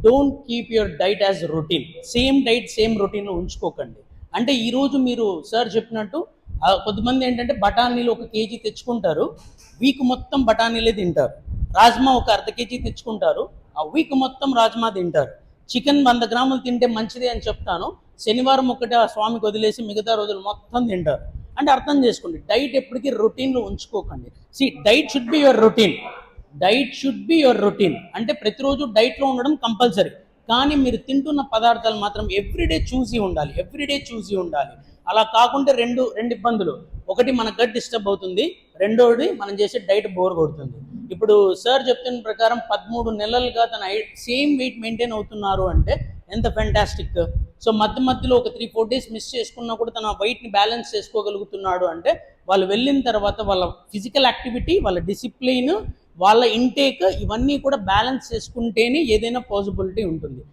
Don't keep your diet as routine. Same diet same రొటీన్లో ఉంచుకోకండి. అంటే ఈరోజు మీరు సార్ చెప్పినట్టు కొంతమంది ఏంటంటే బఠానీలు 1 కేజీ తెచ్చుకుంటారు, వీక్ మొత్తం బఠానీలే తింటారు. రాజ్మా ఒక అర్ధ కేజీ తెచ్చుకుంటారు, ఆ వీక్ మొత్తం రాజ్మా తింటారు. చికెన్ 100 గ్రాములు తింటే మంచిది అని చెప్తాను, శనివారం ఒకటి ఆ స్వామికి వదిలేసి మిగతా రోజులు మొత్తం తింటారు. అంటే అర్థం చేసుకోండి, డైట్ ఎప్పటికీ రొటీన్లో ఉంచుకోకండి. Diet should be your routine. Diet should be your routine అంటే ప్రతిరోజు డైట్లో ఉండడం కంపల్సరీ. కానీ మీరు తింటున్న పదార్థాలు మాత్రం ఎవ్రీడే చూసి ఉండాలి, ఎవ్రీడే చూసి ఉండాలి. అలా కాకుంటే రెండు ఇబ్బందులు. ఒకటి, మన గట్ డిస్టర్బ్ అవుతుంది, రెండోది మనం చేసే డైట్ బోర్ కొడుతుంది. ఇప్పుడు సార్ చెప్తున్న ప్రకారం 13 నెలలుగా తన సేమ్ వెయిట్ మెయింటైన్ అవుతున్నారు అంటే ఎంత ఫెంటాస్టిక్. సో మధ్యలో ఒక 3-4 డేస్ మిస్ చేసుకున్నా కూడా తన వెయిట్ని బ్యాలెన్స్ చేసుకోగలుగుతున్నాడు అంటే వాళ్ళు వెళ్ళిన తర్వాత వాళ్ళ ఫిజికల్ యాక్టివిటీ, వాళ్ళ డిసిప్లిన్, వాళ్ళ ఇంటేక్, ఇవన్నీ కూడా బ్యాలెన్స్ చేసుకుంటేనే ఏదైనా పాసిబిలిటీ ఉంటుంది.